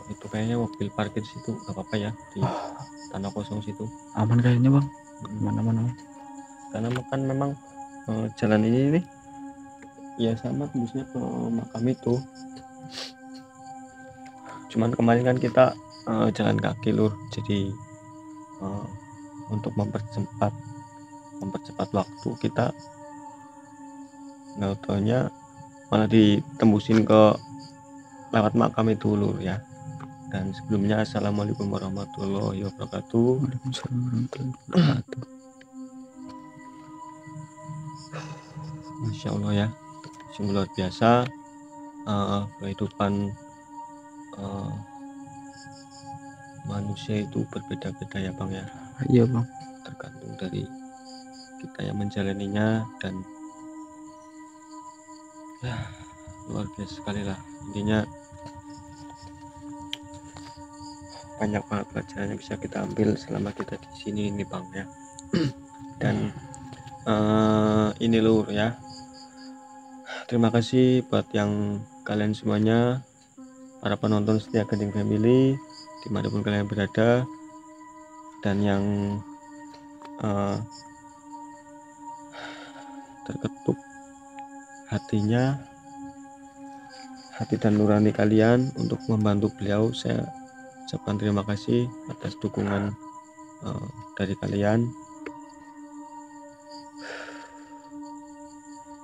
Itu kayaknya mobil parkir situ nggak apa-apa ya, di tanah kosong situ Aman kayaknya bang, mana-mana. karena kan memang jalan ini nih ya sama tembusnya ke makam itu. Cuman kemarin kan kita jalan kaki lur, jadi untuk mempercepat waktu kita, nggak taunya malah ditembusin ke lewat makam itu lur ya. Dan sebelumnya assalamualaikum warahmatullahi wabarakatuh. Waalaikumsalam warahmatullahi wabarakatuh. Masya Allah ya, sungguh luar biasa kehidupan manusia itu berbeda-beda ya bang ya. Iya bang. Tergantung dari kita yang menjalaninya, dan ya luar biasa sekali lah intinya. Banyak banget pelajaran yang bisa kita ambil selama kita di sini ini bang ya. Dan ini lur ya, terima kasih buat yang kalian semuanya, para penonton setia Gending Family dimanapun kalian berada, dan yang terketuk hatinya, hati dan nurani kalian untuk membantu beliau. Saya ucapkan terima kasih atas dukungan dari kalian.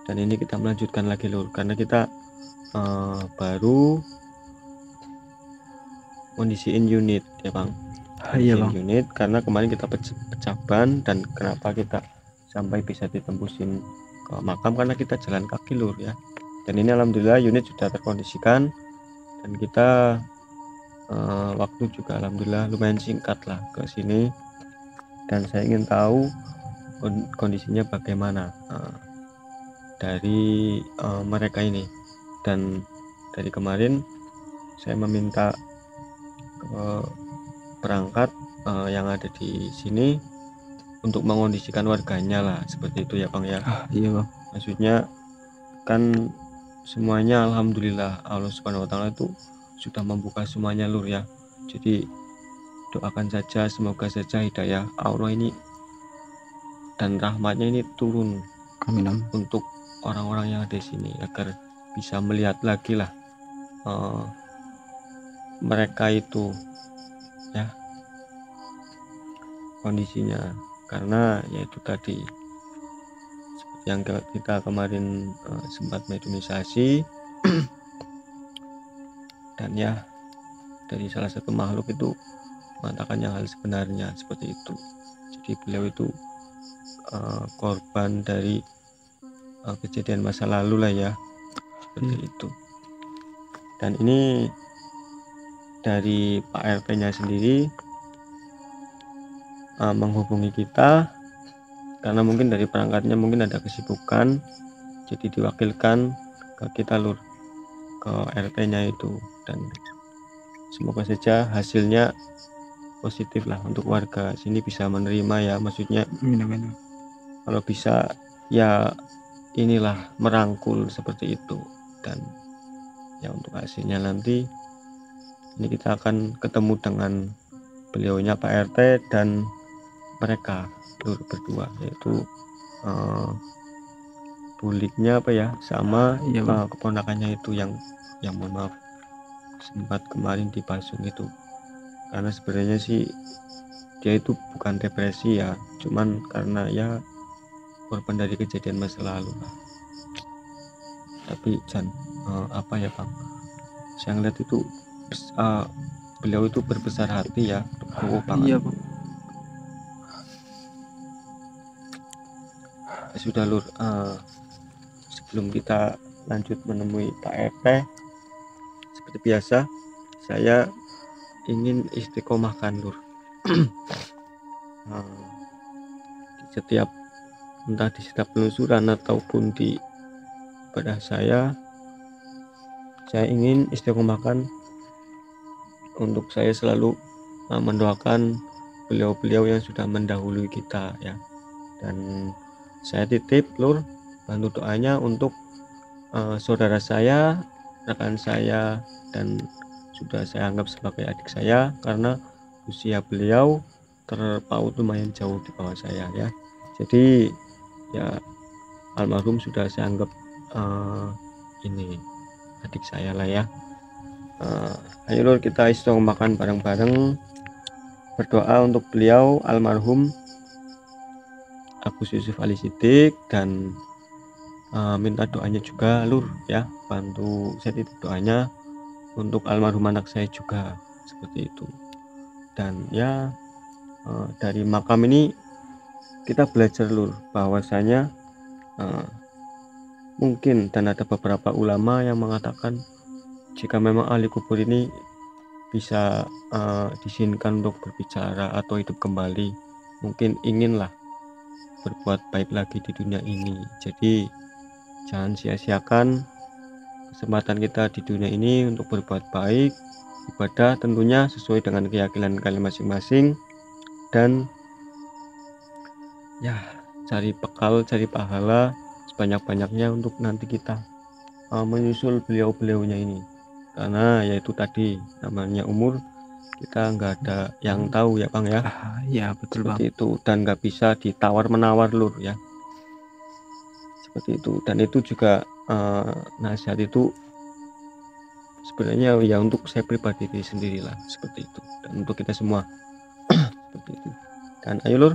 Dan ini kita melanjutkan lagi lur, karena kita baru kondisiin unit ya bang. Iya bang. Unit karena kemarin kita pecah ban, dan kenapa kita sampai bisa ditembusin ke makam karena kita jalan kaki lur ya. Dan ini alhamdulillah unit sudah terkondisikan, dan kita waktu juga alhamdulillah lumayan singkat lah ke sini. Dan saya ingin tahu kondisinya bagaimana dari mereka ini. Dan dari kemarin saya meminta perangkat yang ada di sini untuk mengondisikan warganya lah, seperti itu ya bang ya. Iya bang. Maksudnya kan semuanya alhamdulillah Allah Subhanahu wa taala itu sudah membuka semuanya lur ya. Jadi doakan saja semoga saja hidayah Allah ini dan rahmatnya ini turun Amin. untuk orang-orang yang ada di sini, agar bisa melihat lagi lah mereka itu ya kondisinya. Karena yaitu tadi seperti yang kita kemarin sempat mediumisasi dan ya dari salah satu makhluk itu mengatakan yang hal sebenarnya seperti itu. Jadi beliau itu korban dari kejadian masa lalu lah ya, seperti itu. Dan ini dari Pak RT nya sendiri menghubungi kita karena mungkin dari perangkatnya mungkin ada kesibukan, jadi diwakilkan ke kita lur, ke RT nya itu. Dan semoga saja hasilnya positif lah untuk warga sini bisa menerima ya, maksudnya kalau bisa ya inilah merangkul seperti itu. Dan ya untuk hasilnya nanti ini kita akan ketemu dengan beliaunya Pak RT dan mereka lur berdua, yaitu buliknya apa ya sama keponakannya itu yang mohon maaf sempat kemarin dipasung itu. Karena sebenarnya sih dia itu bukan depresi ya, cuman karena ya korban dari kejadian masa lalu lah. Tapi apa ya bang, saya ngeliat itu beliau itu berbesar hati ya, banget. Iya bang. Sudah lur, sebelum kita lanjut menemui Pak RT, seperti biasa saya ingin istiqomahkan lur. Setiap entah di setiap penelusuran ataupun di ibadah saya ingin istiqomahkan untuk saya selalu mendoakan beliau-beliau yang sudah mendahului kita ya. Dan saya titip lur bantu doanya untuk saudara saya rekan saya dan sudah saya anggap sebagai adik saya karena usia beliau terpaut lumayan jauh di bawah saya ya. Jadi ya almarhum sudah saya anggap ini adik saya lah ya. Ayo lur, kita istirahat makan bareng-bareng, berdoa untuk beliau almarhum Agus Yusuf Ali Siddiq, dan minta doanya juga lur ya, bantu saya titip doanya untuk almarhum anak saya juga seperti itu. Dan ya dari makam ini kita belajar lur bahwasanya mungkin, dan ada beberapa ulama yang mengatakan jika memang ahli kubur ini bisa diizinkan untuk berbicara atau hidup kembali, mungkin inginlah berbuat baik lagi di dunia ini. Jadi jangan sia-siakan kesempatan kita di dunia ini untuk berbuat baik, ibadah tentunya sesuai dengan keyakinan kalian masing-masing, dan ya cari bekal, cari pahala sebanyak-banyaknya untuk nanti kita menyusul beliau-beliaunya ini. Karena yaitu tadi namanya umur, kita nggak ada yang tahu ya Bang ya. Ya betul Bang. Seperti itu, dan nggak bisa ditawar menawar lur ya, seperti itu. Dan itu juga nasihat itu sebenarnya ya untuk saya pribadi sendirilah, seperti itu, dan untuk kita semua seperti itu. Dan ayo lur,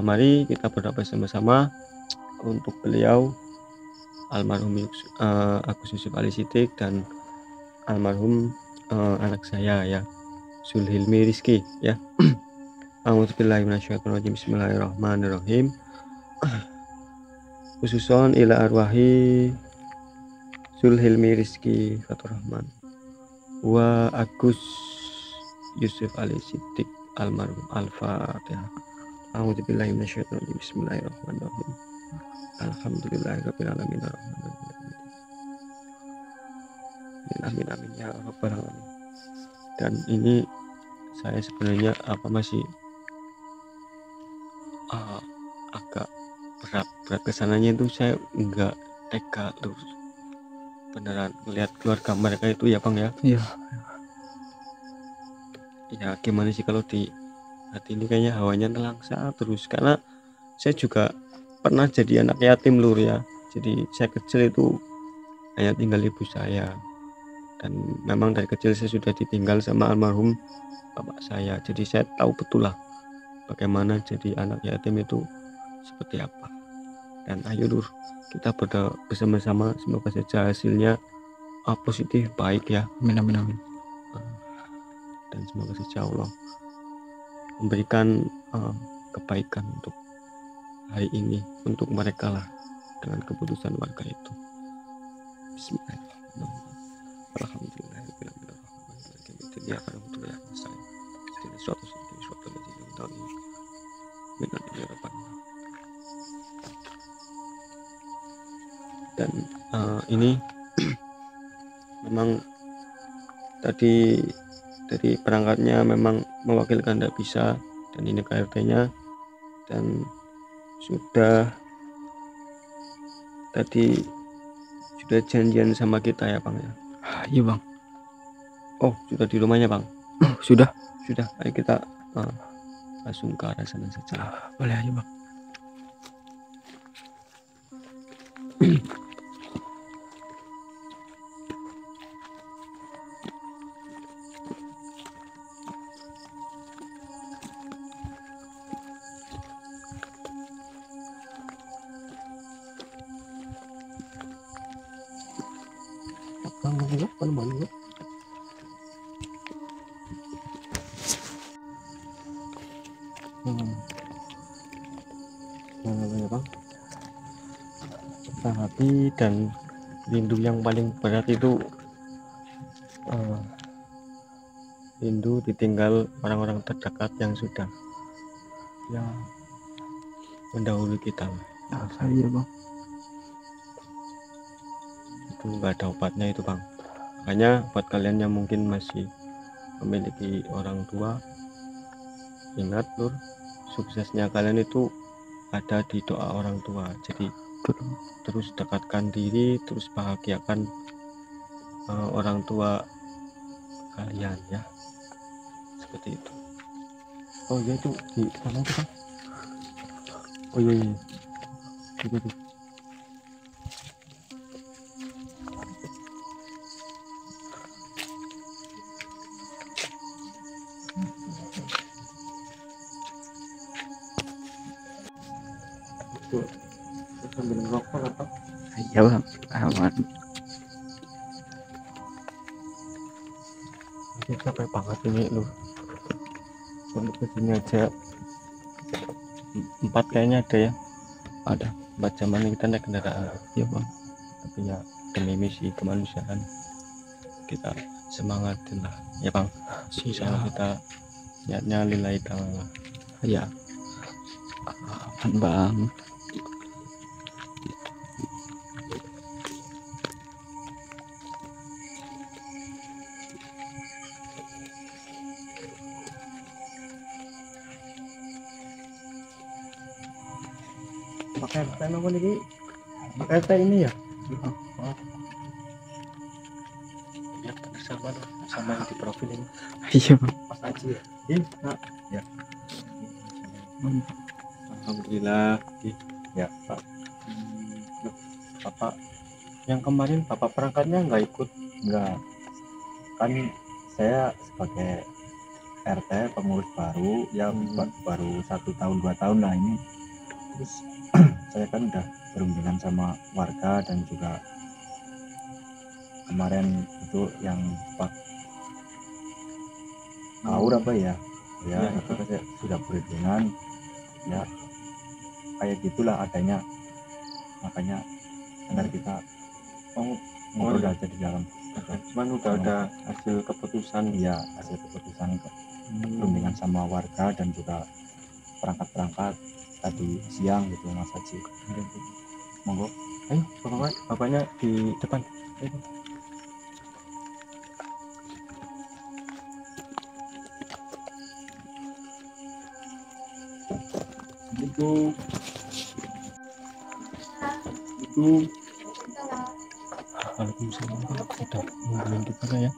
mari kita berdoa bersama-sama untuk beliau almarhum Agus Yusuf Ali Siddiq dan almarhum anak saya ya, Zulhilmi Rizki ya. A'udzubillahiminasyaitonirrajim. Bismillahirrahmanirrahim. Khususon ila arwahi Zulhilmi Rizki Fatur Rahman wa Agus Yusuf Ali Siddiq almarhum. Al-Fatihah. A'udzubillahiminasyaitonirrajim. Bismillahirrahmanirrahim. Alhamdulillahirabbil alamin arrahmanirrahim. Amin amin ya rabbal alamin. Dan ini saya sebenarnya masih agak berat kesananya itu, saya enggak tega tuh beneran melihat keluarga mereka itu ya Bang ya. Iya. Ya gimana sih kalau di hati ini kayaknya hawanya nelangsa terus, karena saya juga pernah jadi anak yatim lur ya. Jadi saya kecil itu hanya tinggal ibu saya, dan memang dari kecil saya sudah ditinggal sama almarhum bapak saya. Jadi saya tahu betul lah bagaimana jadi anak yatim itu seperti apa. Dan ayo lur, kita berdoa bersama-sama, semoga saja hasilnya positif, baik ya. Amin amin amin. Dan semoga saja Allah memberikan kebaikan untuk hari ini untuk mereka lah, dengan keputusan warga itu. Bismillahirrahmanirrahim. Alhamdulillahirabbil alamin. Ya karena saya suatu dan ini memang tadi dari perangkatnya memang mewakilkan tidak bisa, dan ini KRT-nya, dan sudah tadi sudah janjian sama kita ya Bang ya. Iya Bang. Oh sudah di rumahnya Bang? Oh sudah. Ayo kita langsung ke arah sana saja. Boleh aja Bang. Hati dan rindu yang paling berat itu rindu ditinggal orang-orang terdekat yang sudah ya mendahului kita. Iya Bang. Itu nggak ada obatnya itu Bang. Makanya buat kalian yang mungkin masih memiliki orang tua, ingat lur, suksesnya kalian itu ada di doa orang tua. Jadi terus dekatkan diri, terus bahagiakan orang tua kalian ya, seperti itu. Oh iya itu di sana itu kan. Oh iya iya itu tuh. Itu sambil ngerokok apa? Iya bang, aman. Ini capek banget ini lu. Untuk kesini aja 4 kayaknya ada ya. Ada. 4 jam ini kita naik kendaraan. Iya bang. Tapi ya demi misi kemanusiaan kita semangatin lah ya bang. Insya Allah kita niatnya lillahi ta'ala. Ya. Aman bang. Pakai RT apa lagi? Pakai RT ini ya? Oh. Ya bersama sama yang di profil ini. Iya bang. Mas Aji ya? Iya, Pak. Ya. Alhamdulillah. Ya, Pak. Loh, Bapak yang kemarin Bapak perangkatnya nggak ikut? Nggak. Kan saya sebagai RT pengurus baru yang baru 1 tahun 2 tahun lah ini. Terus saya kan udah berundingan sama warga dan juga kemarin itu yang Pak Aur apa ya itu kan saya sudah berundingan ya, kayak gitulah adanya, makanya agar kita ngobrol aja di dalam. Cuman udah ada hasil keputusan ya, hasil keputusan berundingan sama warga dan juga perangkat-perangkat tadi siang gitu Mas Haji. Monggo, ayo bapaknya di depan. Ayo. Itu Waalaikumsalam. Udah nungguin kita ya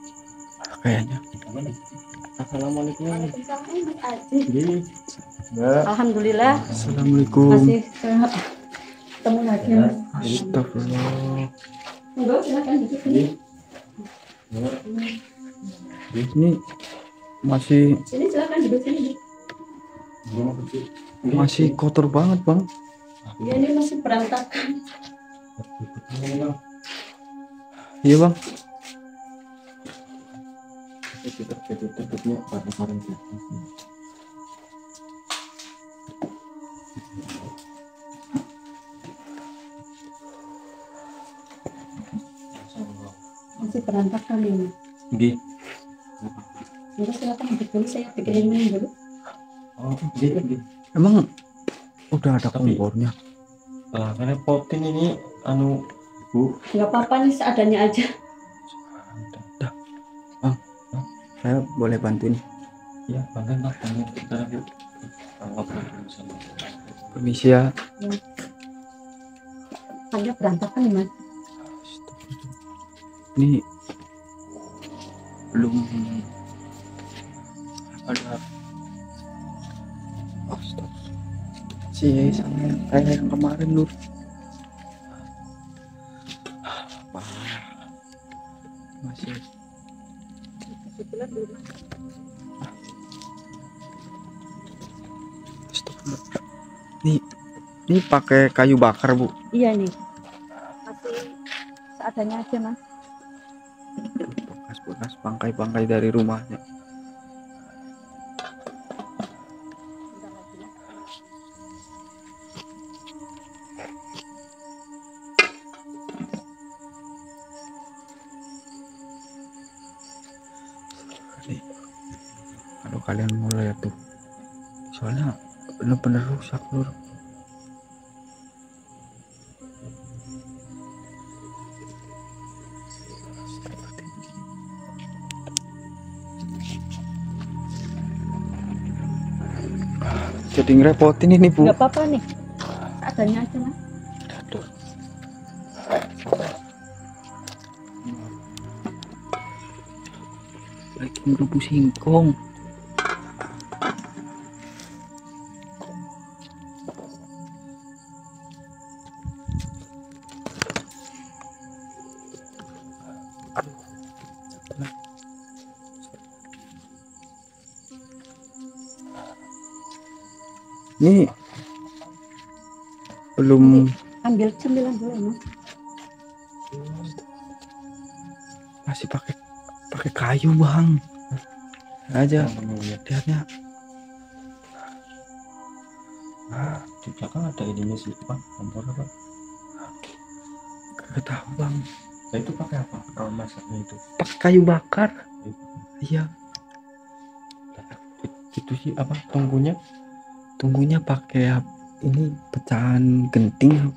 Kayaknya. Assalamualaikum. Waalaikumsalam. Ya. Alhamdulillah Assalamualaikum. masih ketemu lagi Mas. Astagfirullah. Monggo silakan duduk sini. Ini masih Sini silakan duduk sini. masih kotor banget bang. Ya ini masih berantakan. Iya bang. Tutupnya bareng-bareng di atas. Masih berantakan ini. Nggih. Monggo silakan duduk dulu, saya bikinin minum dulu. Oh, nggih. Emang udah ada Tapi- kompornya? Lah, ngerepotin ini anu Bu. Enggak apa-apa nih, seadanya aja. Saya boleh bantuin? Ya, bantuin Pak, bantuin kita Bu. Ngobrol dulu sama. Permisi ya. Ada berantakan nih Mas. Ini belum ada. Astaga. Si sama kayak yang kemarin Nur. Parah. Masih. Astagfirullah. Ini pakai kayu bakar Bu. Iya nih. Masih seadanya aja Mas. Bekas-bekas bangkai-bangkai dari rumahnya. Nih, kalau kalian mau lihat tuh, soalnya bener-bener rusak Lur. Jadi ngerepotin ini Bu. Enggak apa-apa nih. Seadanya aja Mas. Aduh. lagi merubuh singkong. Ini belum Ambil cemilan dulu, Mas. masih pakai kayu bang aja lihatnya. Di belakang ada ininya sih Pak, kompor apa? Gak tahu bang, Nah itu pakai apa kalau masaknya itu? pakai kayu bakar. Iya, Itu sih apa tunggunya? tunggunya pakai ini pecahan genting.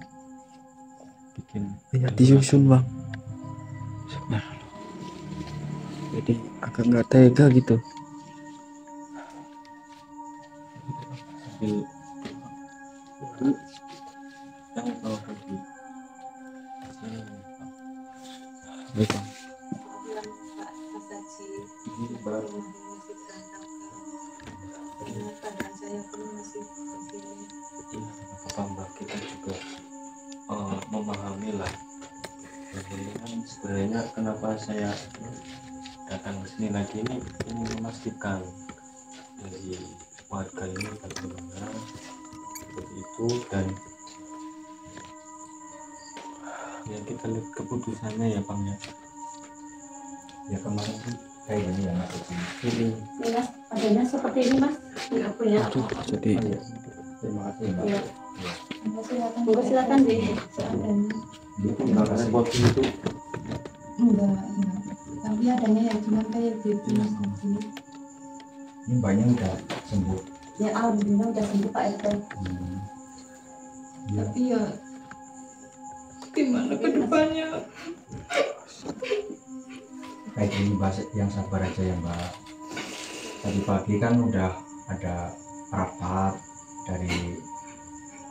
Bikin Ya disusun bang. Nah, jadi agak nggak tega gitu. sambil jangan bawa pergi. Baik Bang. Ini baru apa Mbak, kita juga memahami lah. Jadi kan sebenarnya kenapa saya datang ke sini lagi ini memastikan dari warga ini bagaimana seperti itu, dan ya kita lihat keputusannya ya Bang ya. Ya kemarin sih kayak gini ya Mas. Ini Mas, adanya seperti ini, Mas. Enggak punya. Aduh, jadi terima kasih Mbak. Iya. Enggak silakan deh. Seadanya. Terima kasih buat itu. Enggak. Tapi adanya yang cuma kayak gitu, Mas. Ini mbaknya udah sembuh. Ya alhamdulillah udah sembuh Pak RT. Ya, Tapi ya gimana ke depannya? kayak gini mbak, yang sabar aja ya mbak. Tadi pagi kan udah ada rapat dari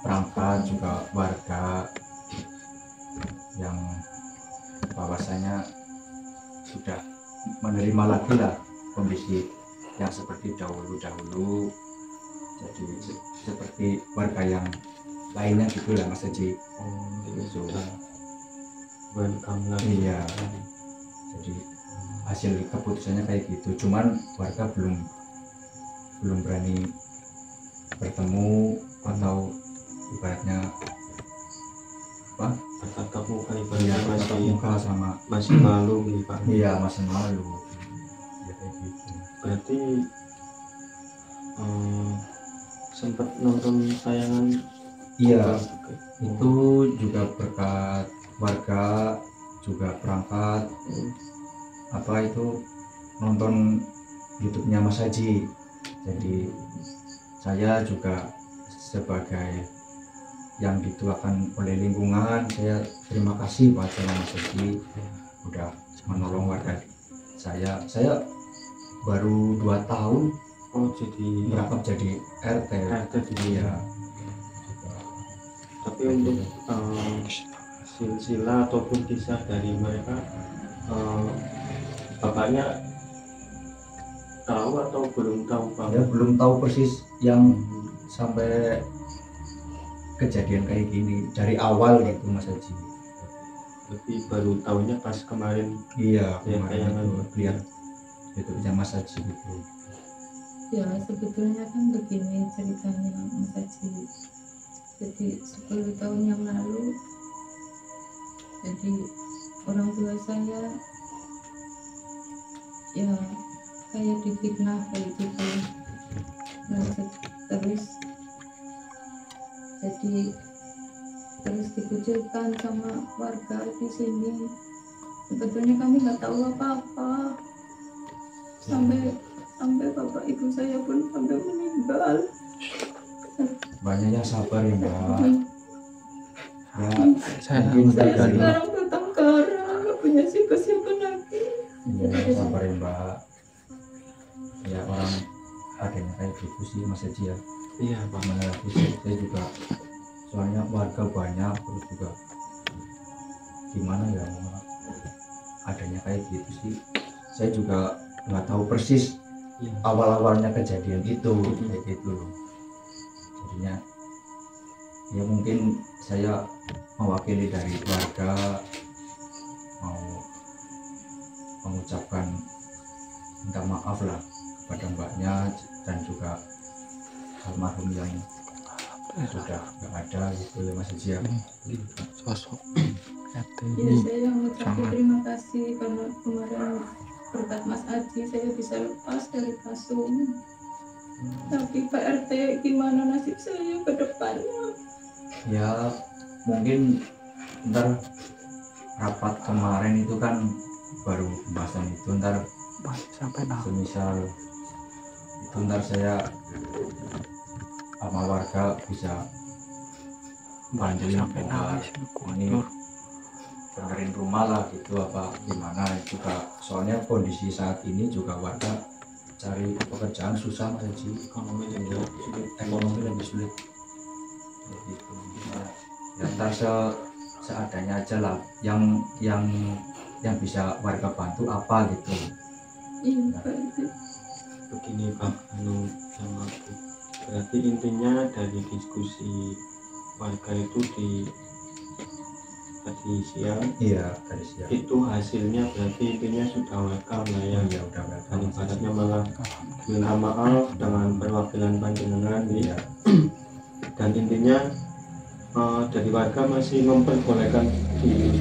perangkat juga warga yang bahwasanya sudah menerima lagi lah kondisi yang seperti dahulu. Jadi seperti warga yang lainnya gitu lah Mas Haji. Gitu. Welcome lagi. Iya. Jadi hasil keputusannya kayak gitu. Cuman warga belum berani bertemu atau ibaratnya apa? Tatap muka Iya, ibaratnya tatap muka sama masih malu nih Pak. iya masih malu. Ya kayak gitu. Berarti sempat nonton tayangan Iya, juga. itu juga berkat warga juga perangkat apa itu nonton YouTube-nya Mas Haji. Jadi saya juga sebagai yang dituakan oleh lingkungan, saya terima kasih pada Mas Haji udah menolong warga saya. Saya baru 2 tahun Oh jadi merangkap jadi RT. RT di Iya. Tapi untuk silsilah ataupun kisah dari mereka, bapaknya tahu atau belum tahu Pak? Saya belum tahu persis yang sampai kejadian kayak gini dari awal gitu Mas Haji. Tapi baru tahunya pas kemarin. Iya, Ya, kemarin tayangan. itu lihat YouTube-nya Mas Haji gitu. Ya sebetulnya kan begini ceritanya Mas Haji. Jadi 10 tahun yang lalu, jadi orang tua saya ya kayak difitnah kayak gitu. Nah, terus jadi terus dikucilkan sama warga di sini. Sebetulnya kami nggak tahu apa-apa sampai bapak ibu saya pun sampai meninggal. Banyak yang sabar ya Mbak. Ya, saya mungkin Saya dari sekarang bertengkara, nggak punya siapa-siapa lagi. ya, sabar ya Mbak. Ya orang adanya kayak gitu sih Mas Haji ya. Iya Pak. Mana lagi saya juga soalnya warga banyak, terus juga gimana ya adanya kayak gitu sih. Saya juga nggak tahu persis Iya. awal-awalnya kejadian itu kayak gitu loh. Jadinya ya mungkin saya mewakili dari keluarga mau mengucapkan minta maaf lah kepada mbaknya dan juga almarhum yang sudah nggak ada gitu ya Mas Haji ya. Sosok RT Ya ini saya mengucapkan sangat terima kasih karena kemarin berkat Mas Aji saya bisa lepas dari pasung. Tapi Pak RT gimana nasib saya ke depannya? Ya mungkin ntar rapat kemarin itu kan baru pembahasan itu, ntar sampai nah semisal itu ntar saya sama warga bisa bantuin sampai nangis ini benerin rumah lah gitu apa gimana juga, soalnya kondisi saat ini juga warga cari pekerjaan susah Mas Haji, ekonomi lebih sulit gitu. Ya ntar seadanya aja lah yang bisa warga bantu apa gitu. Iya Pak RT. Begini Pak sama aku, berarti intinya dari diskusi warga itu di tadi siang Iya dari siang itu hasilnya berarti intinya sudah welcome lah ya. ya udah Dan ibaratnya malah minta maaf dengan perwakilan panjenengan iya. dan intinya dari warga masih memperbolehkan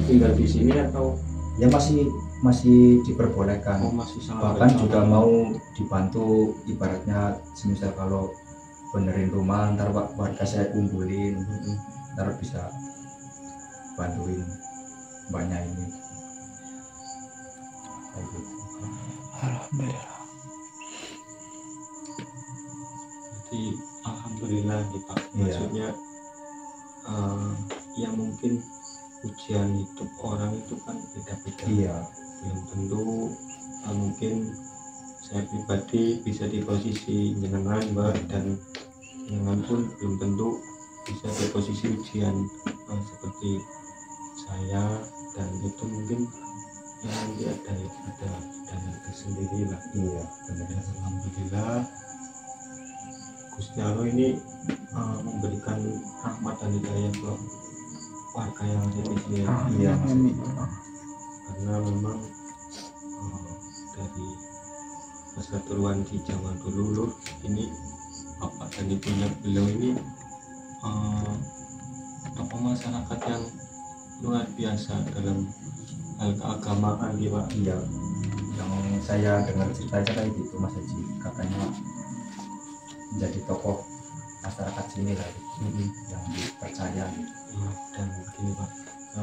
tinggal di sini atau Ya masih diperbolehkan, masih sangat bahkan welcome? juga mau dibantu ibaratnya semisal kalau benerin rumah ntar warga saya kumpulin ntar bisa bantuin mbaknya ini kayak gitu. alhamdulillah. Jadi alhamdulillah nih Pak, Iya. maksudnya ya mungkin ujian hidup orang itu kan beda-beda. Iya Belum tentu mungkin saya pribadi bisa di posisi jenengan Mbak, dan jenengan pun belum tentu bisa di posisi ujian seperti saya, dan itu mungkin ya nanti ada yang tersendiri lah. iya benar. Dan alhamdulillah Gusti Allah ini memberikan rahmat dan hidayah ke warga yang ada di sini. Iya Mas Haji. Karena memang dari persatuan di zaman dulu Lur, ini bapak dan ibunya beliau ini tokoh masyarakat yang luar biasa dalam hal keagamaan ya Pak. Iya yang saya dengar ceritanya kayak gitu Mas Haji, katanya menjadi tokoh masyarakat sini lah gitu, yang dipercaya gitu. Dan begini Pak,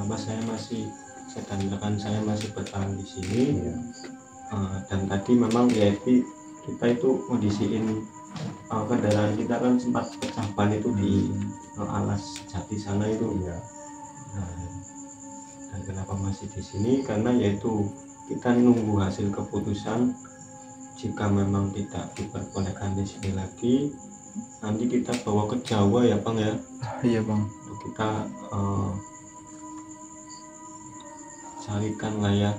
Mas saya dan rekan saya masih bertahan di sini. Iya. Dan tadi memang VIP kita itu kondisiin kendaraan kita kan sempat pecah ban itu di alas jati sana itu. Iya. Dan kenapa masih di sini, karena yaitu kita nunggu hasil keputusan. Jika memang tidak diperbolehkan di sini lagi, nanti kita bawa ke Jawa ya Bang ya. Iya Bang. Untuk kita carikan lah ya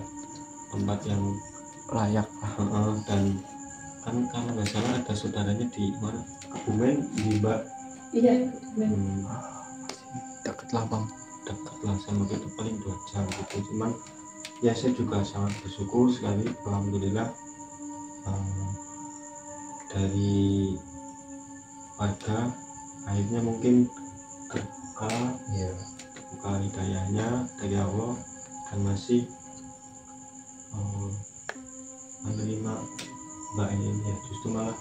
tempat yang Layak lah. dan kan kalau nggak salah ada saudaranya di mana, Kebumen di Mbak. Iya benar. Masih deket lah Bang. Dekat lah sama kita, paling 2 jam gitu. Cuman ya saya juga sangat bersyukur sekali, alhamdulillah dari warga akhirnya mungkin terbuka Iya. hidayahnya dari Allah dan masih menerima Mbak ini ya, justru malah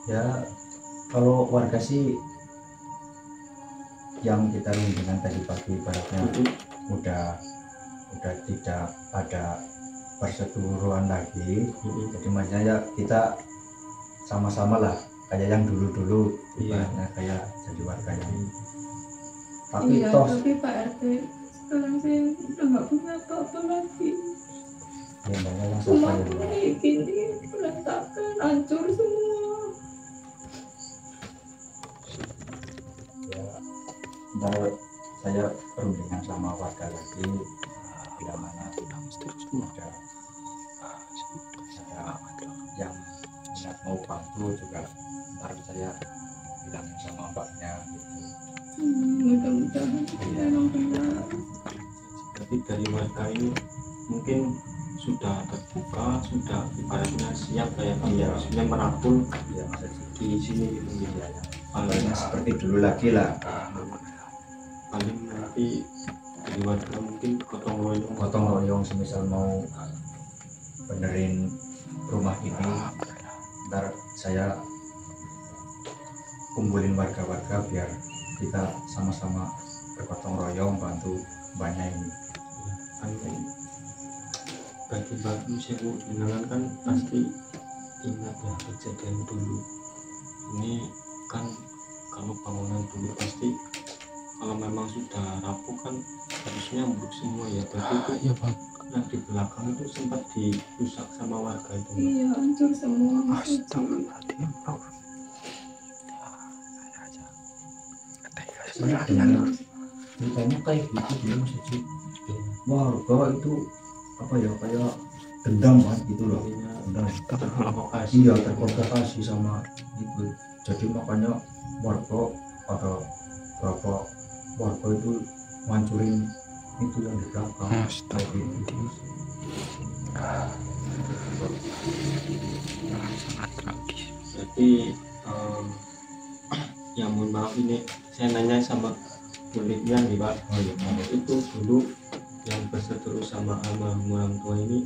Ya kalau warga sih yang kita rundingan tadi pagi ibaratnya udah tidak ada perseteruan lagi, jadi maksudnya ya kita sama-sama lah kayak yang dulu ibaratnya kayak jadi warga yang tapi Iya toh tapi Pak RT sekarang saya udah nggak punya apa-apa lagi. ya mbaknya yang Cuma siapa ya mbak? ini gini berantakan, hancur semua. Ya ntar saya perundingan sama warga lagi bila mana Terus semua. udah saya yang niat mau bantu juga ntar saya bilangin sama mbaknya gitu. Mudah-mudahan memang benar. Tapi dari warga ini mungkin sudah terbuka, sudah ibaratnya siap kayak Iya. maksudnya merangkul Ya Mas Haji, di sini gitu iya ya. paling Paling seperti dulu lagi lah. paling nanti dari warga mungkin Gotong royong semisal mau benerin rumah ini, ntar saya kumpulin warga-warga biar kita sama-sama bergotong royong bantu mbaknya ini. kan bagi bagi sewu jenengan kan pasti ingat ya kejadian dulu ini kan. Kalau bangunan dulu pasti kalau memang sudah rapuh kan harusnya ambruk semua ya, berarti itu Iya bang. yang di belakang itu sempat dirusak sama warga itu. Iya, hancur semua Mas Haji. Astagfirullahaladzim bro. Ceritanya kayak gitu dia Mas Haji. Warga itu apa ya, kayak dendam kan gitu loh. Dendam. Terprovokasi. Iya, terprovokasi sama itu. Jadi makanya warga ada berapa warga itu ngancurin itu yang di belakang. Kayak gitu. Sangat tragis. Jadi ya mohon maaf ini saya nanya sama kulitnya nih Pak. Oh iya, Itu dulu yang berseteru sama almarhum orang tua ini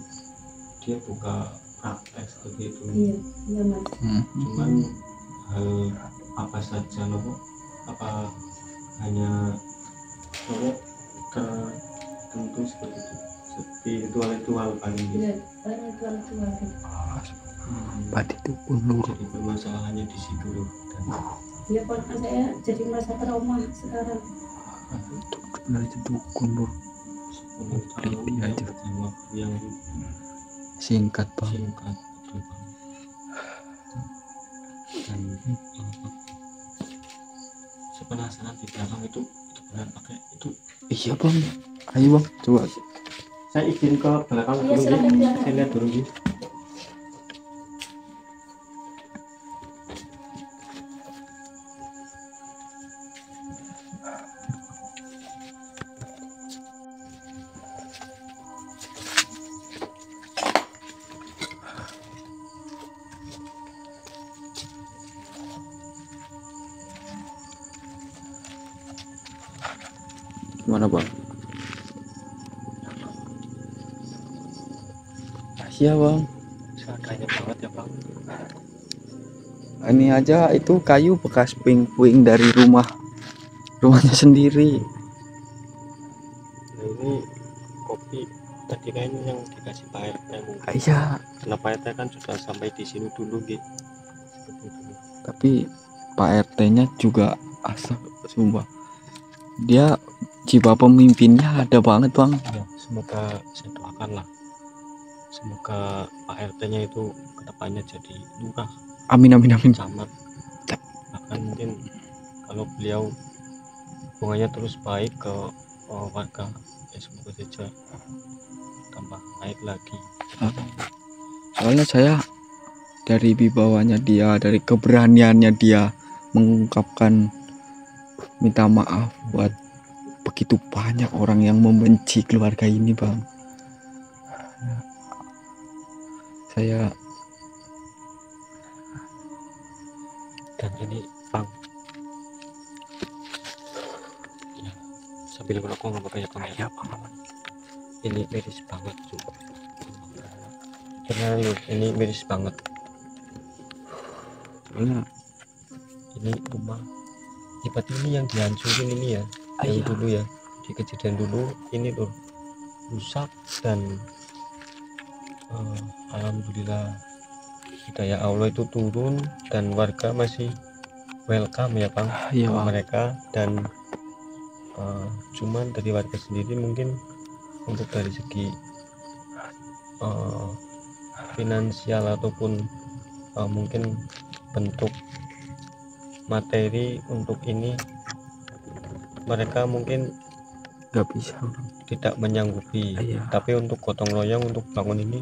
dia buka praktek seperti itu. Iya, iya Mas. Cuman hal apa saja nopo apa hanya nopo tertentu seperti itu, spiritual paling gitu. Iya, banyak tua-tua. Padi itu undur. Jadi permasalahannya di situ loh. Dan Ya kalau saya jadi merasa trauma sekarang. Nah itu undur 10 tahun Teliti ya, aja. bukan waktu yang singkat bang. singkat betul Bang. Dan saya penasaran di belakang itu benar pakai itu. Iya bang. Ayo bang coba. Saya izin ke belakang Iya, dulu silakan, Gi. silakan. Saya lihat dulu Gi. Gimana bang? Iya bang. Seadanya banget ya Bang. Ini aja itu kayu bekas puing-puing dari rumahnya sendiri. Nah ini kopi tadi kayaknya yang dikasih Pak RT mungkin. Iya. Karena Pak RT kan sudah sampai di sini dulu Gi. Seperti itu. Tapi Pak RT-nya juga asal sumpah. Dia jiwa pemimpinnya ada banget bang. Ya, semoga saya doakan lah. Semoga Pak RT-nya itu kedepannya jadi lurah, Amin amin amin. camat, bahkan mungkin kalau beliau hubungannya terus baik ke warga, ya semoga saja tambah naik lagi. Soalnya saya dari wibawanya dia, dari keberaniannya dia mengungkapkan minta maaf buat begitu banyak orang yang membenci keluarga ini bang. Saya Dan ini Bang, ya sambil ngerokok nggak apa-apa ya Bang ya. bang. Ini miris banget juga. Beneran loh, ini miris banget. Soalnya Ini rumah hebat ini yang dihancurin ini ya, yang Iya. dulu ya, di kejadian dulu ini loh rusak. Dan alhamdulillah hidayah Allah itu turun dan warga masih welcome ya Bang Iya, sama Bang. mereka. Dan cuman dari warga sendiri mungkin untuk dari segi finansial ataupun mungkin bentuk materi untuk ini mereka mungkin nggak bisa bang. tidak menyanggupi. Iya. Tapi untuk gotong royong untuk bangun ini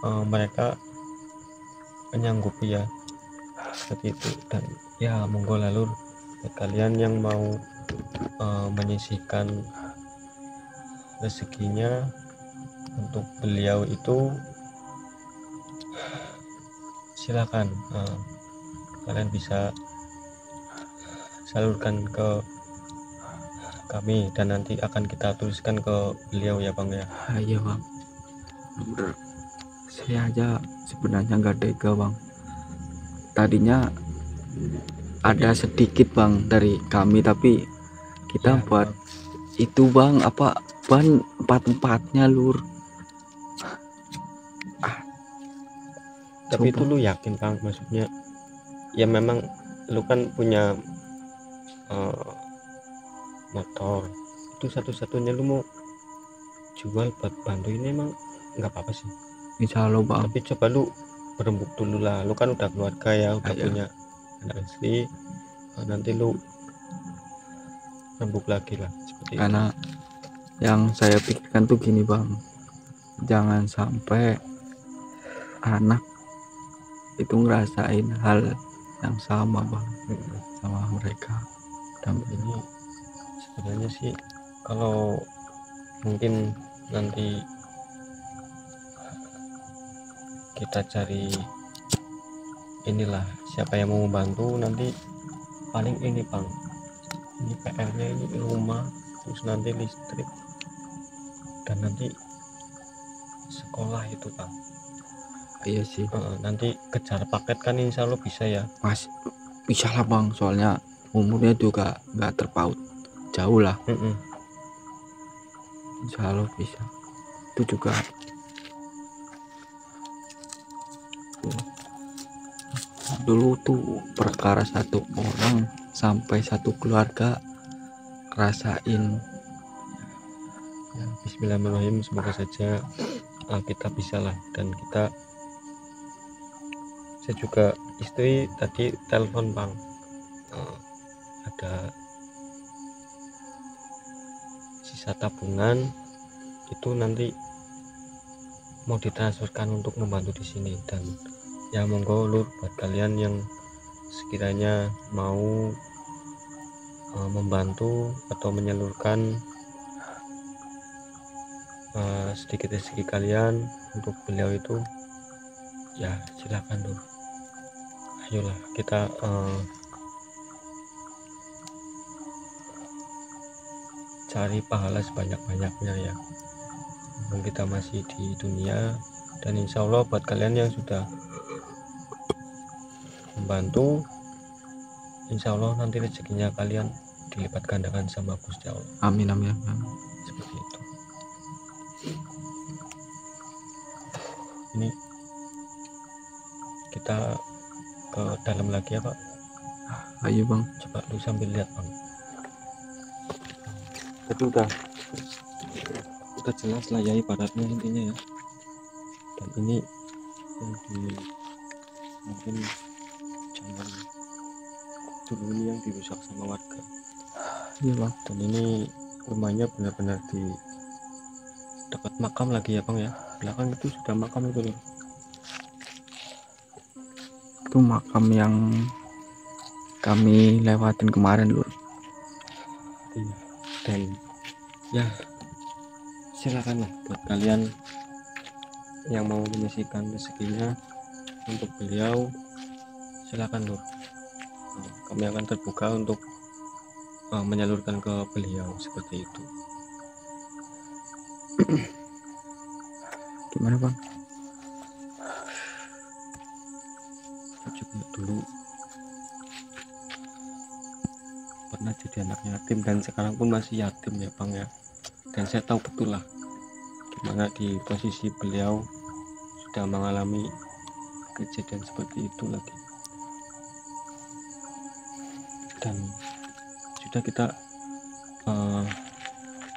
mereka menyanggupi ya seperti itu. Dan ya monggo lah Lur, buat kalian yang mau menyisihkan rezekinya untuk beliau itu silakan, kalian bisa salurkan ke kami dan nanti akan kita tuliskan ke beliau ya Bang ya. Iya Bang, bener. Saya aja sebenarnya nggak tega Bang. Tadinya ada sedikit Bang dari kami, tapi kita Ya, buat Bang. itu Bang, apa ban empat-empatnya Lur. Tapi Coba. itu lu yakin Bang, maksudnya ya memang lu kan punya motor, itu satu-satunya lu mau jual buat bantu ini emang nggak apa-apa sih. Insya Allah Bang. Tapi coba lu berembuk dulu lah, lu kan udah keluarga ya, udah Iya. punya anak istri, nanti lu rembuk lagi lah seperti Karena yang saya pikirkan tuh gini Bang, jangan sampai anak itu ngerasain hal yang sama Bang itu. sama mereka. Dan Ini sebenarnya sih kalau mungkin nanti kita cari inilah siapa yang mau membantu, nanti paling ini Bang, ini PR-nya ini rumah, terus nanti listrik, dan nanti sekolah itu Bang. iya sih Nanti kejar paket kan insya Allah bisa ya Mas, bisa lah Bang, soalnya umurnya juga nggak terpaut jauh lah. Insya Allah bisa. Itu juga dulu tuh perkara satu orang sampai satu keluarga rasain. ya, bismillahirrahmanirrahim, semoga saja kita bisa lah. Dan saya juga istri tadi telepon Bang, ada sisa tabungan itu nanti mau ditransferkan untuk membantu di sini. Dan ya monggo Lur, buat kalian yang sekiranya mau membantu atau menyalurkan sedikit rezeki kalian untuk beliau itu, ya silakan Lur, ayolah kita cari pahala sebanyak-banyaknya ya, mumpung kita masih di dunia. Dan insya Allah buat kalian yang sudah membantu, insya Allah nanti rezekinya kalian dilipat gandakan sama Gusti Allah, Amin amin amin. seperti itu. Ini kita ke dalam lagi ya Pak, Ayo Bang. coba lu sambil lihat Bang. Tapi udah jelas lah ya ibaratnya intinya ya. Dan ini yang mungkin zaman dulu ini yang dirusak sama warga. Iya Bang. Dan ini rumahnya benar-benar di dekat makam lagi ya Bang ya, belakang itu sudah makam itu loh. Itu makam yang kami lewatin kemarin Lur. Iya. Dan ya silakan lah buat kalian yang mau menyisihkan rezekinya untuk beliau, silakan Lur. Kami akan terbuka untuk menyalurkan ke beliau seperti itu. Gimana Bang? Saya juga dulu pernah jadi anak yatim dan sekarang pun masih yatim ya Bang ya. Dan saya tahu betul lah gimana di posisi beliau sudah mengalami kejadian seperti itu lagi. Dan sudah kita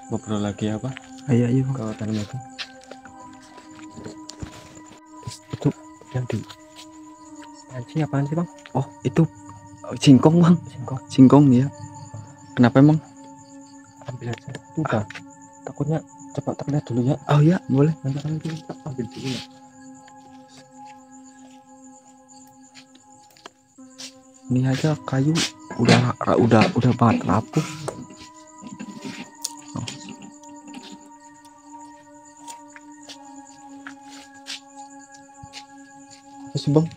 ngobrol lagi ya Pak, Ayo Bang. ke dalam lagi. Itu yang di pancing apaan sih Bang? Oh itu singkong Bang. Singkong. Singkong ya. Kenapa emang? Ambil aja. Itu udah. Takutnya coba terlihat dulu ya. Oh ya boleh. Nanti kan kita ambil dulu ya. Ini aja kayu udah banget rapuh. Oh. Apa sih bang?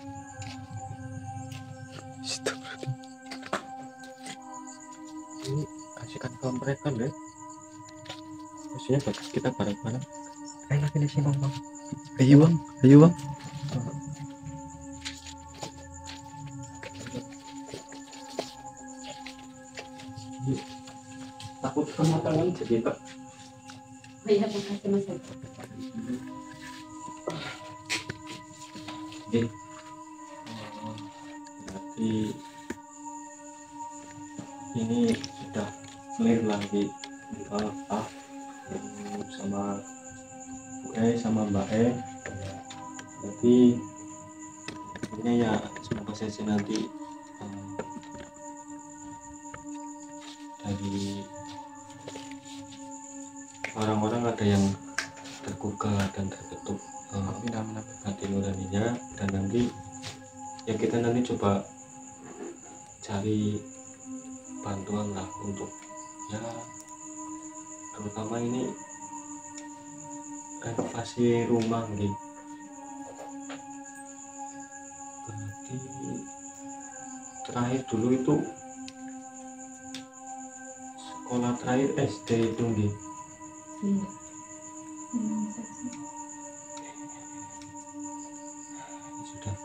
Ini kasihkan ke mereka deh, maksudnya bagus kita bareng-bareng. Ayo lagi di sini bang. Ayo bang, ayo bang. Takut sama tangan jadi tak. Iya, makasih Mas Eko. Oke. Berarti ini sudah clear lagi Pak sama sama Mbak E. Berarti ini ya semoga saja nanti dari orang-orang ada yang tergugah dan terketuk hati nuraninya, dan nanti ya kita nanti coba cari bantuan lah untuk ya terutama ini renovasi rumah gitu. Berarti terakhir dulu itu sekolah terakhir SD itu gitu. Iya. Sudah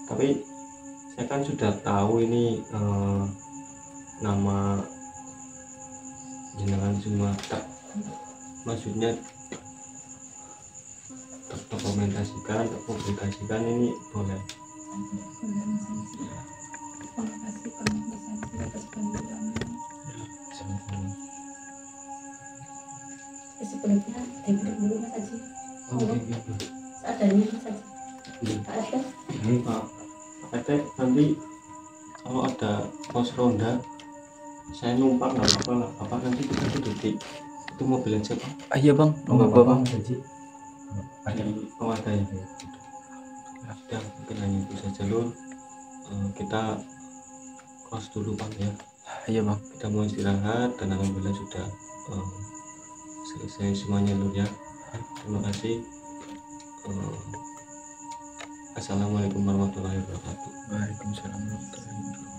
tapi saya kan sudah tahu ini nama jenengan semua, tak maksudnya terdokumentasikan, terpublikasikan, ini boleh. Terima kasih Pak Mas Haji atas bantuannya. Sebenarnya diberi dulu Mas Haji. Seadanya Mas Haji. Pak Ete. Ini Pak Ete, nanti kalau ada pos ronda saya numpang nggak apa-apa lah, apa nanti kita duduk di itu mobil aja Pak. Iya bang, nggak apa-apa. Ada pemadai ya. Sudah, mungkin hanya itu saja lur. Kita close dulu Pak ya. Iya bang. Kita mau istirahat dan alhamdulillah sudah selesai semuanya lur ya. Terima kasih. Assalamualaikum warahmatullahi wabarakatuh. Waalaikumsalam warahmatullahi wabarakatuh.